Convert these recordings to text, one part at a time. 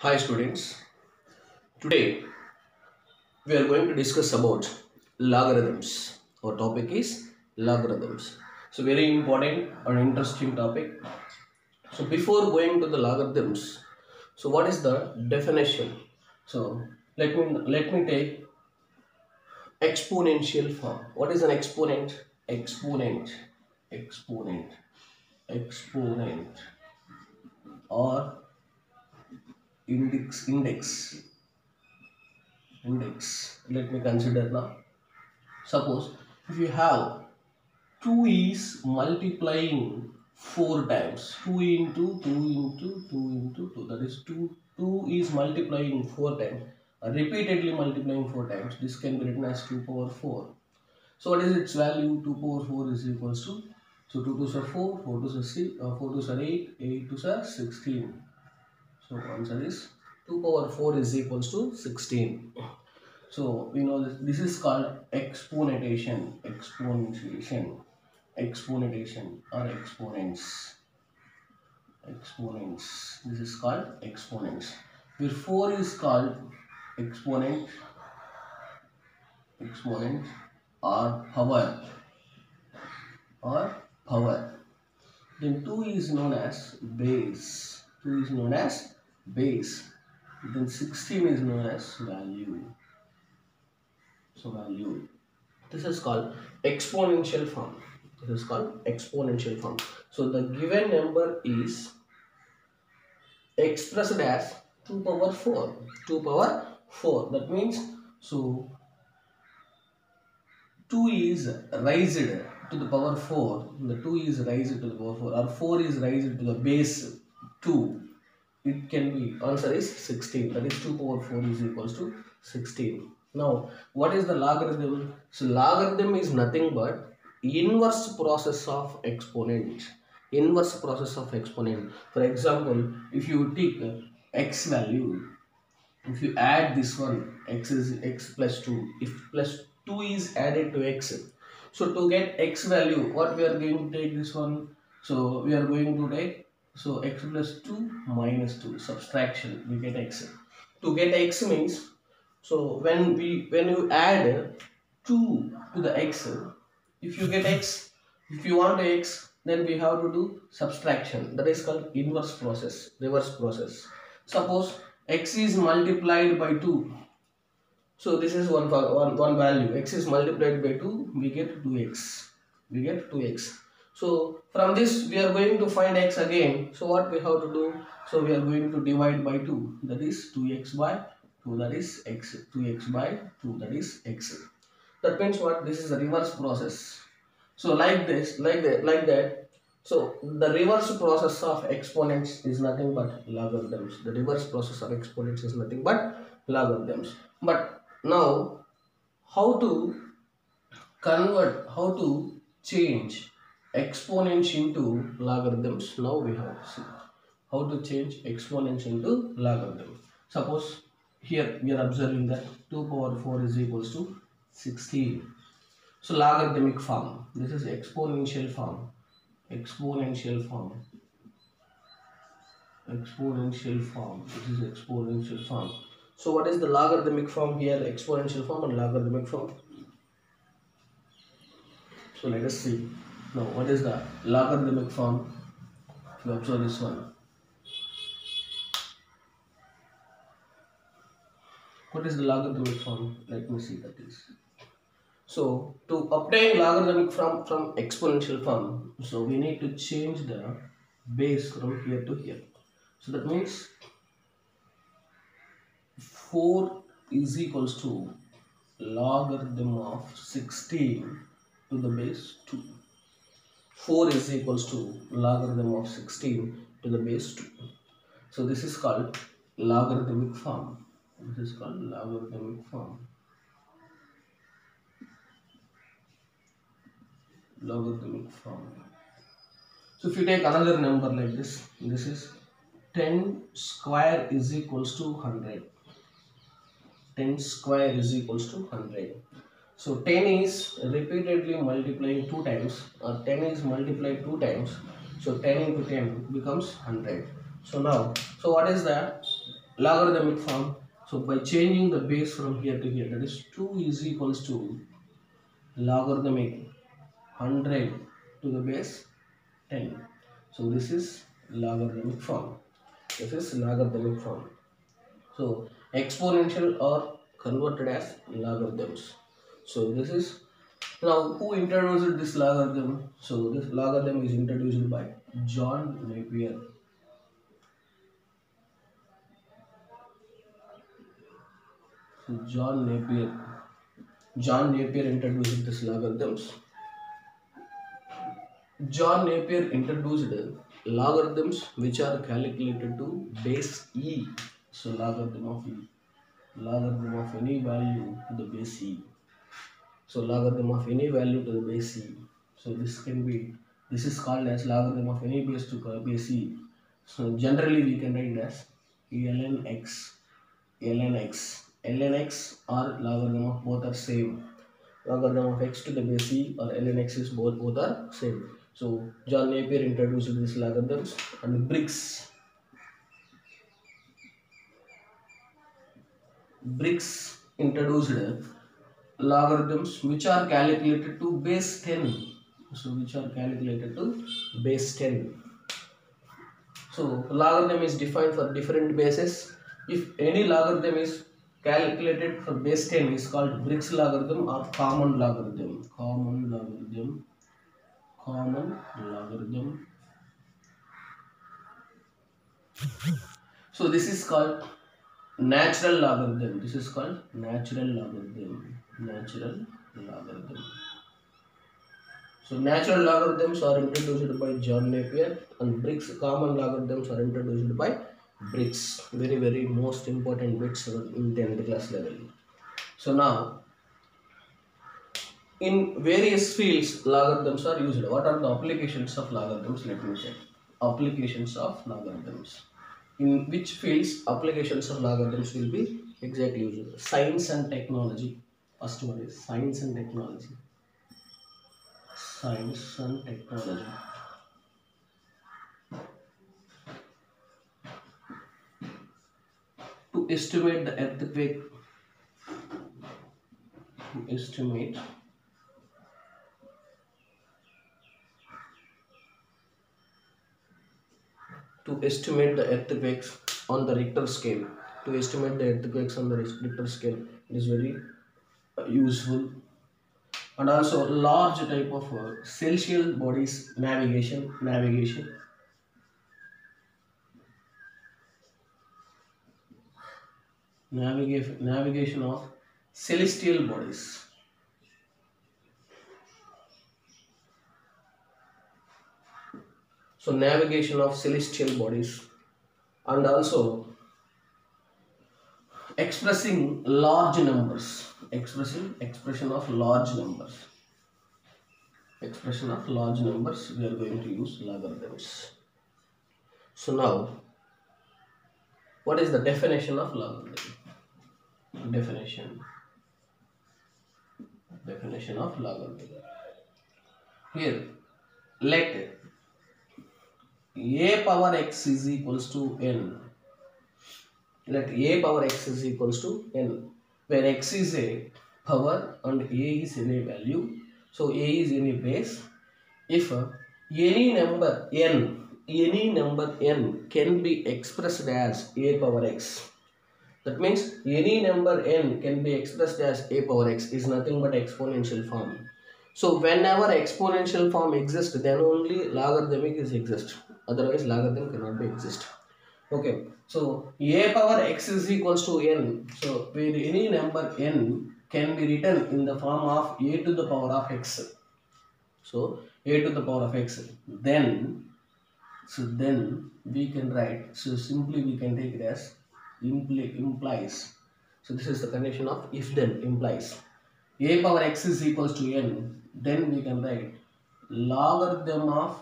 Hi students, today we are going to discuss about logarithms. Our topic is logarithms. So very important and interesting topic. So before going to the logarithms, so what is the definition? So let me take exponential form. What is an exponent? Exponent or index. Let me consider now. Suppose if you have 2 is multiplying 4 times, 2 into 2 into 2 into 2, that is 2 is multiplying 4 times, repeatedly multiplying 4 times. This can be written as 2 power 4. So what is its value? 2 power 4 is equals to, so 2 2s are 4, 4 2s are 6, 4 2s are 8, 8 2s are 16. So answer is 2 power 4 is equals to 16. So we know this is called exponentation or exponents. This is called exponents. Where 4 is called exponent or power. Then 2 is known as base. Then 16 is known as value. So value. This is called exponential form. So the given number is expressed as 2 power 4. That means, so 2 is raised to the power 4. The 2 is raised to the power 4, or 4 is raised to the base 2. It can be, answer is 16. That is 2 power 4 is equals to 16. Now, what is the logarithm? So, logarithm is nothing but inverse process of exponent. For example, if you take x value, if you add this one, x is x plus 2. If plus 2 is added to x, so to get x value, what we are going to take this one? So we are going to take, so x plus 2 minus 2, subtraction, we get x. To get x means, so when you add 2 to the x, if you get x, if you want x, then we have to do subtraction. That is called reverse process. Suppose x is multiplied by 2. So this is one value. X is multiplied by 2, we get 2x. So from this we are going to find x again. So what we have to do? So we are going to divide by 2. That is 2x by 2, that is x. 2x by 2, that is x. That means what? This is a reverse process. So like this, like that. So the reverse process of exponents is nothing but logarithms. But now, how to change exponents into logarithms? Now we have to see how to change exponents into logarithms. Suppose here we are observing that 2 power 4 is equals to 16. So logarithmic form. This is exponential form. This is exponential form. So what is the logarithmic form here? Exponential form and logarithmic form. So let us see. Now what is the logarithmic form? If you observe this one. What is the logarithmic form? Let me see that is. So to obtain logarithmic form from exponential form, so we need to change the base from here to here. So that means 4 is equals to logarithm of 16 to the base 2. 4 is equals to logarithm of 16 to the base 2. So this is called logarithmic form. Logarithmic form. So if you take another number like this, this is 10 square is equals to 100. 10 square is equals to 100. So 10 is repeatedly multiplying 2 times, or 10 is multiplied 2 times. So 10 into 10 becomes 100. So now, so what is that? logarithmic form. So by changing the base from here to here, that is 2 is equals to logarithmic 100 to the base 10. So this is logarithmic form. This is logarithmic form. So exponential are converted as logarithms. So this is now who introduced this logarithm? So this logarithm is introduced by John Napier. So John Napier introduced this logarithms. John Napier introduced logarithms which are calculated to base e. So logarithm of any value to the base e. So logarithm of any value to the base e. So this is called as logarithm of any base to base e. So generally we can write as ln x, ln x or logarithm of both are same. Logarithm of x to the base e or ln x is both are same. So John Napier introduced these logarithms, and Briggs introduced logarithms which are calculated to base 10. So which are calculated to base 10. So logarithm is defined for different bases. If any logarithm is calculated for base 10 is called Briggs logarithm or common logarithm. So this is called natural logarithm. This is called natural logarithm. So natural logarithms are introduced by John Napier, and Briggs common logarithms are introduced by Briggs. Very most important bits in 10th class level. So now in various fields logarithms are used. What are the applications of logarithms? Let me check. Applications of logarithms. In which fields applications of logarithms will be exactly used? Science and technology. First one is science and technology. To estimate the earthquake, to estimate the earthquakes on the Richter scale. To estimate the earthquakes on the Richter scale is very useful. And also large type of celestial bodies navigation of celestial bodies. So navigation of celestial bodies, and also expressing large numbers. Expression of large numbers. We are going to use logarithms. So now, what is the definition of logarithm? Definition of logarithm. Here, let a power x is equals to n. Let a power x is equals to n, where x is a power and a is any value. So a is any base. If any number n can be expressed as a power x, that means any number n can be expressed as a power x is nothing but exponential form. So whenever exponential form exists, then only logarithmic is exist. Otherwise logarithm cannot be exist. Okay, so a power x is equals to n. So where any number n can be written in the form of a to the power of x. So a to the power of x. Then we can write. So simply we can take it as implies. So this is the condition of if then implies. A power x is equals to n. Then we can write logarithm of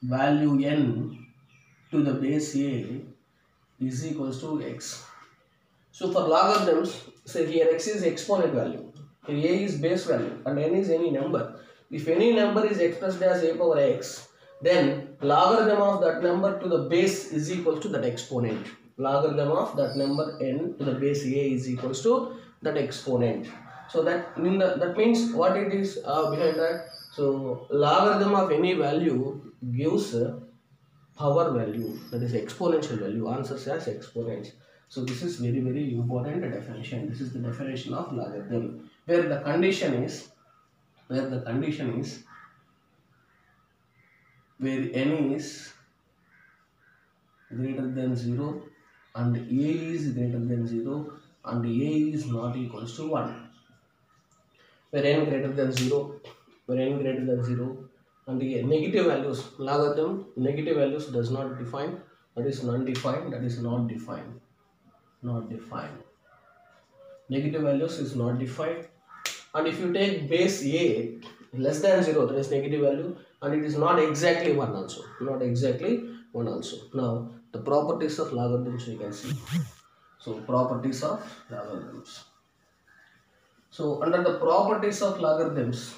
value n to the base a is equals to x. So for logarithms, say here x is exponent value, here a is base value, and n is any number. If any number is expressed as a power x, then logarithm of that number to the base is equal to that exponent. logarithm of that number n to the base a is equals to that exponent. So that that means what it is behind that. So logarithm of any value gives power value, that is exponential value, answers as exponents. So this is very important definition. This is the definition of logarithm, where the condition is where n is greater than 0 and a is greater than 0 and a is not equals to 1. Where n greater than 0, and the negative values, logarithm negative values does not define, that is non-defined, that is not defined. Negative values is not defined. And if you take base a less than 0, that is negative value, and it is not exactly 1 also, Now the properties of logarithms we can see. So properties of logarithms. So under the properties of logarithms,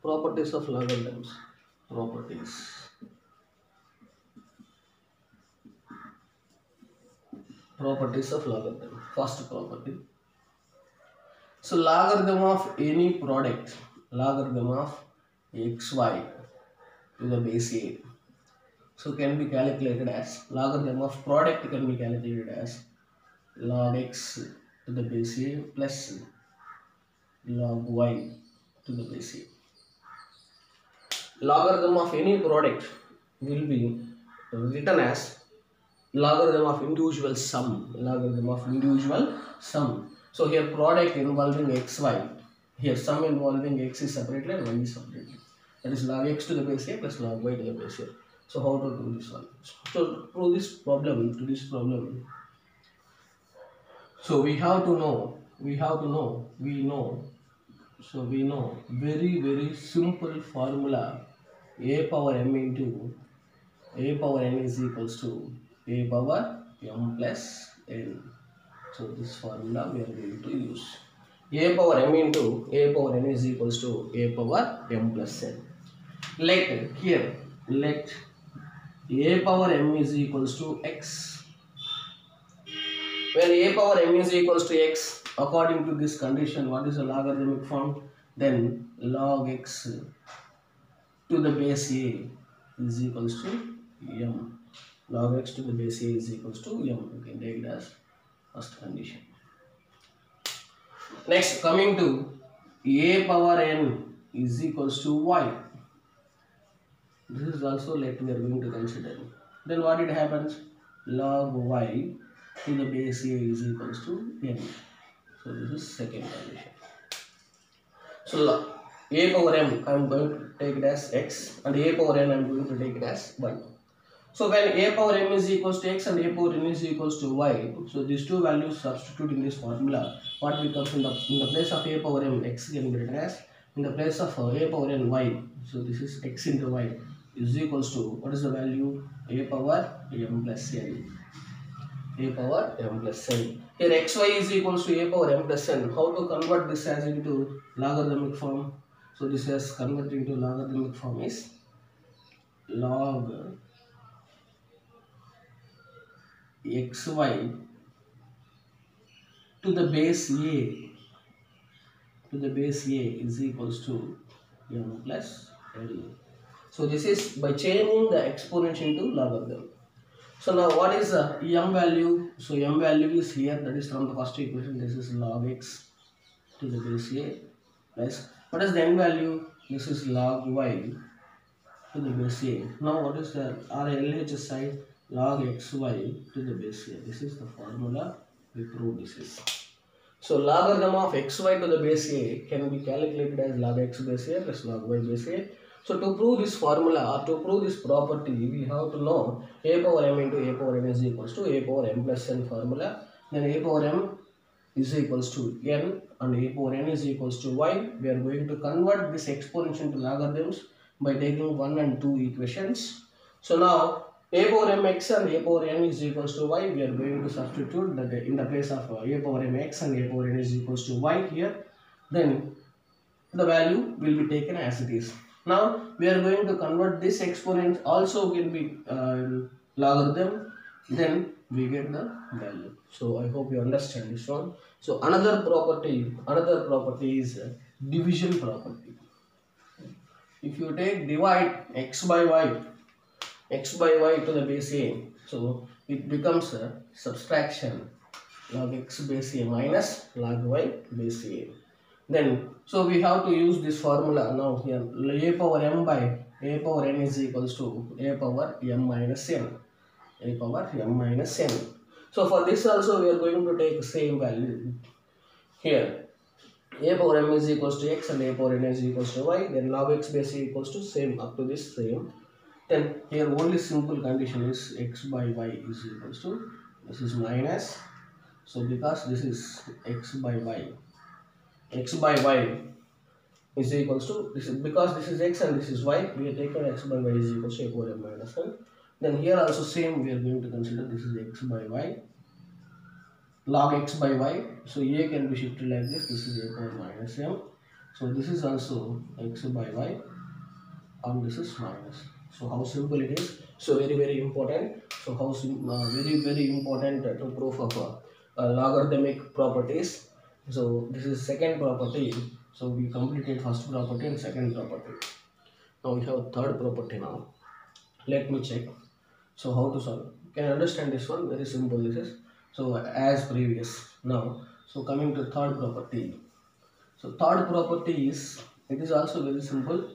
properties. Properties of logarithm. First property. So logarithm of any product, logarithm of xy to the base a. So can be calculated as, logarithm of product can be calculated as log x to the base a plus log y to the base a. Logarithm of any product will be written as logarithm of individual sum. So here product involving xy, here sum involving x is separately and y is separately. That is log x to the base a plus log y to the base a. So how to do this one? So to this problem, so we know very simple formula. A power m into a power n is equals to a power m plus n. So this formula we are going to use. A power m into a power n is equals to a power m plus n. Let a power m is equals to x. When a power m is equals to x, according to this condition, what is the logarithmic form? Then log x to the base a is equals to m. Log x to the base a is equals to m. You can take it as first condition. Next, coming to a power n is equals to y. This is also we are going to consider. Then what it happens? Log y to the base a is equals to n. So this is second condition. So a power m I am going to take it as x and a power n I am going to take it as y. So when a power m is equals to x and a power n is equals to y, so these two values substitute in this formula. What becomes in the place of a power m, x can be written as, in the place of a power n, y. So this is x into y is equals to, what is the value? A power m plus n. A power m plus n. Here xy is equals to a power m plus n. How to convert this as into logarithmic form? So this is converted into logarithmic form is log xy to the base a is equals to m plus n. So this is by changing the exponential into logarithm. So now what is the m value? So m value is here, that is from the first equation. This is log x to the base a plus, what is the n value? This is log y to the base a. Now what is the LHS side? Log xy to the base a. This is the formula we prove this is. So logarithm of xy to the base a can be calculated as log x base a plus log y base a. So to prove this formula or to prove this property, we have to know a power m into a power n is equals to a power m plus n formula. Then a power m is equals to n and a power n is equals to y. We are going to convert this exponential to logarithms by taking 1 and 2 equations. So now a power mx and a power n is equals to y. We are going to substitute that in the place of a power mx and a power n is equals to y here. Then the value will be taken as it is. Now we are going to convert this exponent also will be logarithm. then we get the value. So I hope you understand this one. So another property is division property. If you take divide x by y to the base a, so it becomes a subtraction log x base a minus log y base a. Then so we have to use this formula now here. A power n is equals to a power m minus n. A power m minus n. So for this also we are going to take same value here. A power m is equals to x and a power n is equals to y. Then log x base a equals to same up to this same. Then here only simple condition is x by y is equals to this is minus. So because this is x by y is equals to this is because this is x and this is y, we are taking x by y is equals to a power m minus 1. Then here also same we are going to consider this is x by y log x by y. So a can be shifted like this. This is a power minus m. So this is also x by y and this is minus. So how simple it is. So very important. So how very important to proof of logarithmic properties. So this is second property. So we completed first property and second property. Now we have third property now. Let me check. So how to solve? Can you understand this one? Very simple this is. So as previous. Now so coming to third property. So third property is, it is also very simple.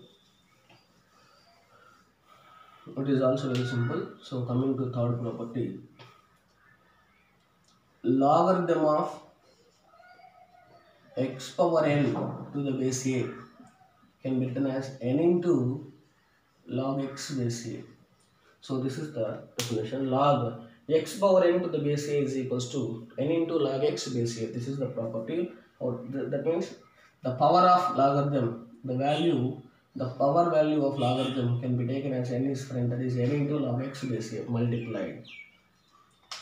It is also very simple. So coming to third property, logarithm of x power n to the base a can be written as n into log x base a. So this is the definition. Log x power n to the base a is equals to n into log x base a. This is the property, or that means the power of logarithm, the power value of logarithm can be taken as n is friend, that is n into log x base a multiplied.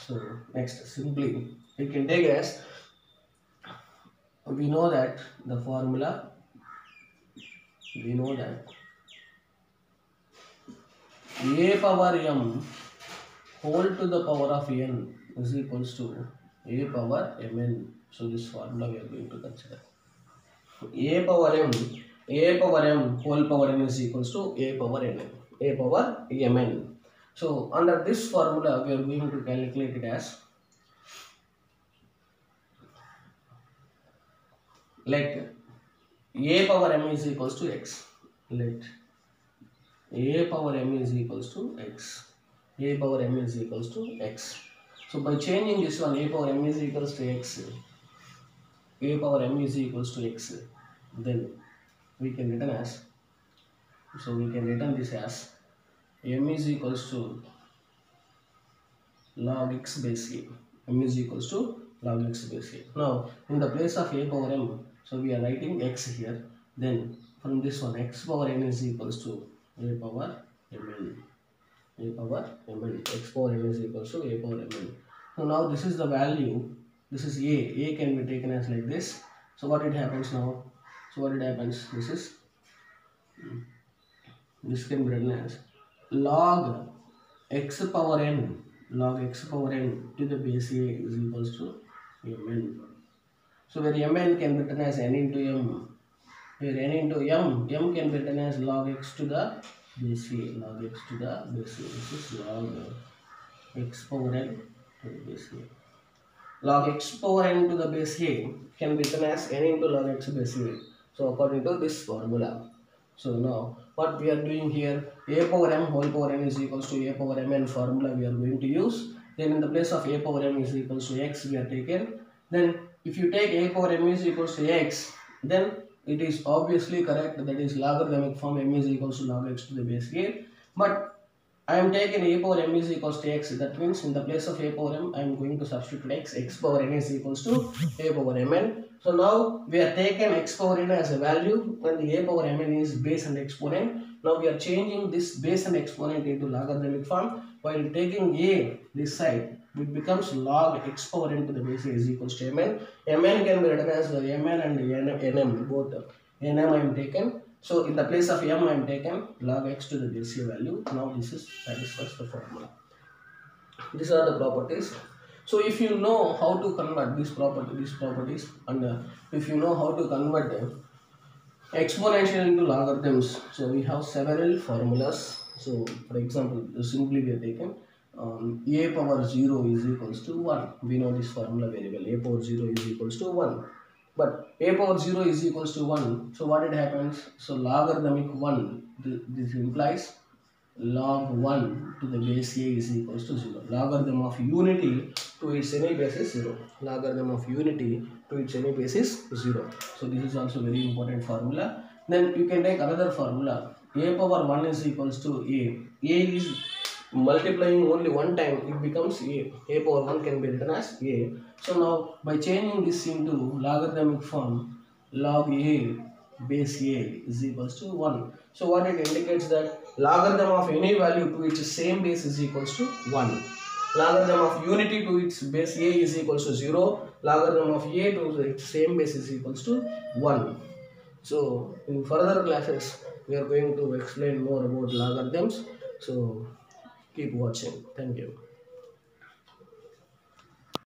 So next simply we can take it as, we know that the formula, we know that a power m whole to the power of n is equals to a power mn. So this formula we are going to consider. A power m whole power n is equals to a power mn. So under this formula we are going to calculate it as, let a power m is equals to x. Let a power m is equals to x. A power m is equals to x. So by changing this one, a power m is equals to x, a power m is equals to x, then we can written as, so we can written this as m is equals to log x base a. M is equals to log x base a. Now in the place of a power m, so we are writing x here. Then from this one, x power n is equals to a power mn. A power mn. X power n is equals to a power mn. So now this is the value. This is a. A can be taken as like this. So what it happens now? So what it happens? This can be written as log x power n. Log x power n to the base a is equals to mn. So where mn can be written as n into m. Where n into m can be written as log x to the base a. Log x to the base a. This is log x power n to the base a. Log x power n to the base a can be written as n into log x base a. So according to this formula. So now what we are doing here, a power m whole power n is equals to a power mn formula we are going to use. Then in the place of a power m is equals to x we are taken. Then if you take a power m is equals to x, then it is obviously correct, that is logarithmic form m is equals to log x to the base a. But I am taking a power m is equals to x. That means in the place of a power m, I am going to substitute x. X power n is equals to a power mn. So now we are taken x power n as a value and the a power mn is base and exponent. Now we are changing this base and exponent into logarithmic form. While taking a this side, it becomes log x power n to the base a is equals to mn. Mn can be written as mn and nm both. Nm I am taken. So in the place of m I am taken log x to the base a value. Now this is satisfies the formula. These are the properties. So if you know how to convert these properties, and if you know how to convert exponential into logarithms, so we have several formulas. So for example, simply we are taken a power 0 is equals to 1. We know this formula very well. A power 0 is equals to 1. But a power 0 is equals to 1. So what it happens? So logarithmic 1, this implies log 1 to the base a is equals to 0. Logarithm of unity to its any base is 0. Logarithm of unity to its any base is 0. So this is also very important formula. Then you can take another formula. A power 1 is equals to a. A is multiplying only one time, it becomes a. A power 1 can be written as a. So now by changing this into logarithmic form, log a base a is equals to 1. So what it indicates that logarithm of any value to its same base is equals to 1. Logarithm of unity to its base a is equals to 0. Logarithm of a to its same base is equals to 1. So in further classes we are going to explain more about logarithms. So keep watching. Thank you.